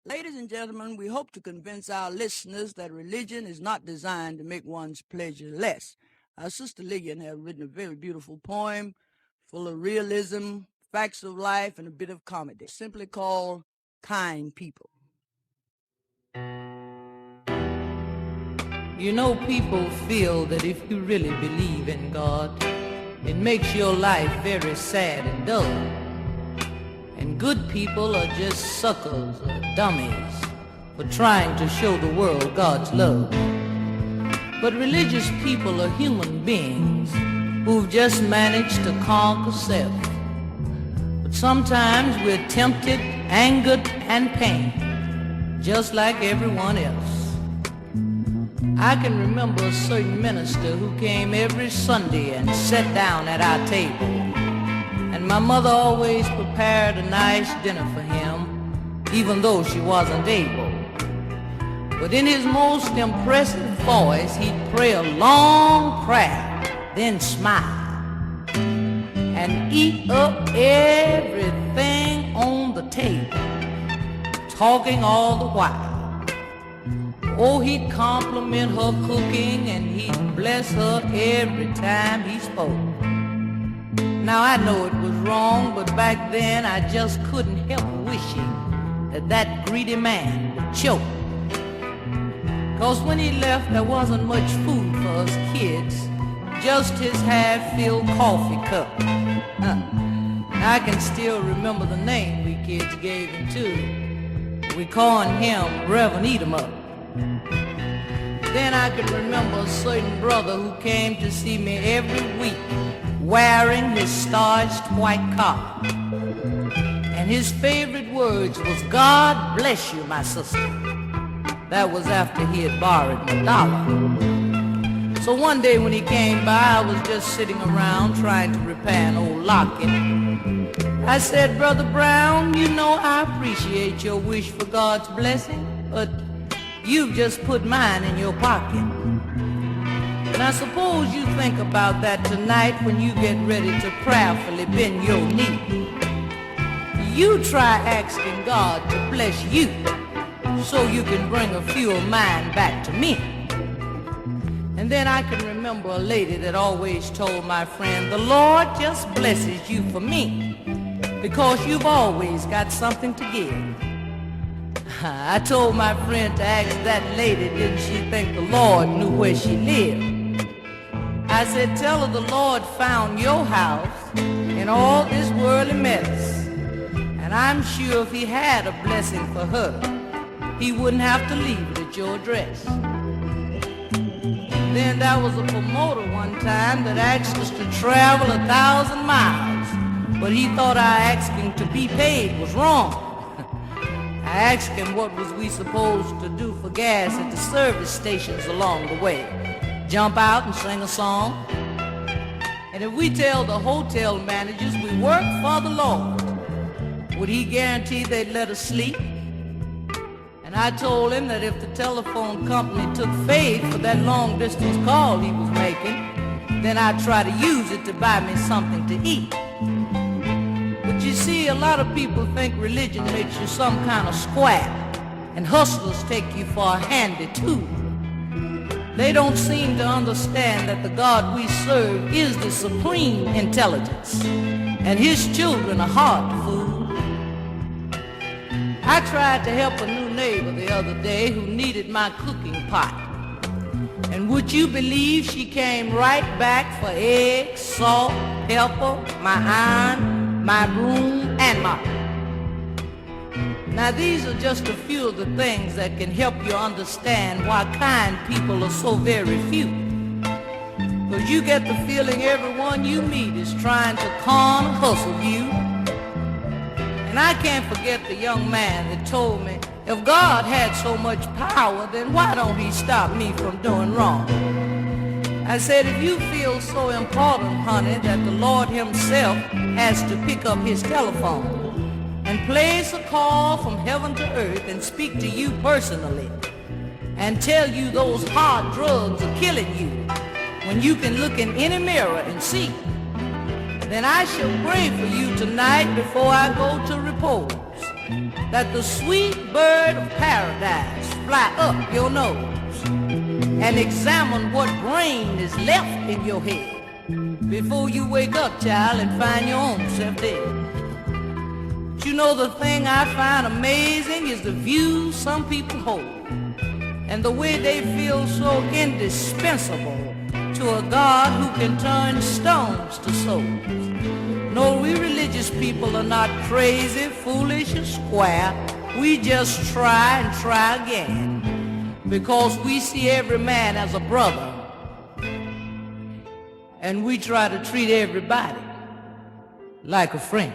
Ladies and gentlemen, we hope to convince our listeners that religion is not designed to make one's pleasure less. Our sister Lillian has written a very beautiful poem full of realism, facts of life, and a bit of comedy, simply called Kind People. You know, people feel that if you really believe in God, it makes your life very sad and dull. And good people are just suckers or dummies for trying to show the world God's love. But religious people are human beings who've just managed to conquer self. But sometimes we're tempted, angered, and pained, just like everyone else. I can remember a certain minister who came every Sunday and sat down at our table. And my mother always prepared a nice dinner for him, even though she wasn't able. But in his most impressive voice, he'd pray a long prayer, then smile, and eat up everything on the table, talking all the while. Oh, he'd compliment her cooking and he'd bless her every time he spoke. Now I know it was wrong, but back then I just couldn't help wishing that greedy man would choke. 'Cause when he left there wasn't much food for us kids, just his half-filled coffee cup. I can still remember the name we kids gave him too. We called him Reverend Eat 'em Up. Then I could remember a certain brother who came to see me every week wearing his starched white collar. And his favorite words was, "God bless you, my sister." That was after he had borrowed my dollar. So one day when he came by, I was just sitting around trying to repair an old locket. I said, "Brother Brown, you know I appreciate your wish for God's blessing, but you've just put mine in your pocket. And I suppose you think about that tonight when you get ready to prayerfully bend your knee. You try asking God to bless you so you can bring a few of mine back to me." And then I can remember a lady that always told my friend, "The Lord just blesses you for me because you've always got something to give." I told my friend to ask that lady, didn't she think the Lord knew where she lived? I said, "Tell her the Lord found your house in all this worldly mess. And I'm sure if he had a blessing for her, he wouldn't have to leave it at your address." Then there was a promoter one time that asked us to travel 1,000 miles, but he thought our asking to be paid was wrong. I asked him what was we supposed to do for gas at the service stations along the way. Jump out and sing a song? And if we tell the hotel managers we work for the Lord, would he guarantee they'd let us sleep? And I told him that if the telephone company took faith for that long distance call he was making, then I'd try to use it to buy me something to eat. But you see, a lot of people think religion makes you some kind of square, and hustlers take you for a handy tool. They don't seem to understand that the God we serve is the supreme intelligence, and his children are hard to fool. I tried to help a new neighbor the other day who needed my cooking pot. And would you believe she came right back for eggs, salt, pepper, my iron, my broom, and mop. Now these are just a few of the things that can help you understand why kind people are so very few. Because you get the feeling everyone you meet is trying to con or hustle you. And I can't forget the young man that told me, if God had so much power, then why don't he stop me from doing wrong? I said, if you feel so important, honey, that the Lord himself has to pick up his telephone and place a call from heaven to earth and speak to you personally and tell you those hard drugs are killing you when you can look in any mirror and see, then I shall pray for you tonight before I go to repose. that the sweet bird of paradise fly up your nose and examine what brain is left in your head before you wake up, child, and find your own self dead. But you know, the thing I find amazing is the view some people hold and the way they feel so indispensable to a God who can turn stones to souls. No, we religious people are not crazy, foolish, or square. We just try and try again because we see every man as a brother and we try to treat everybody like a friend.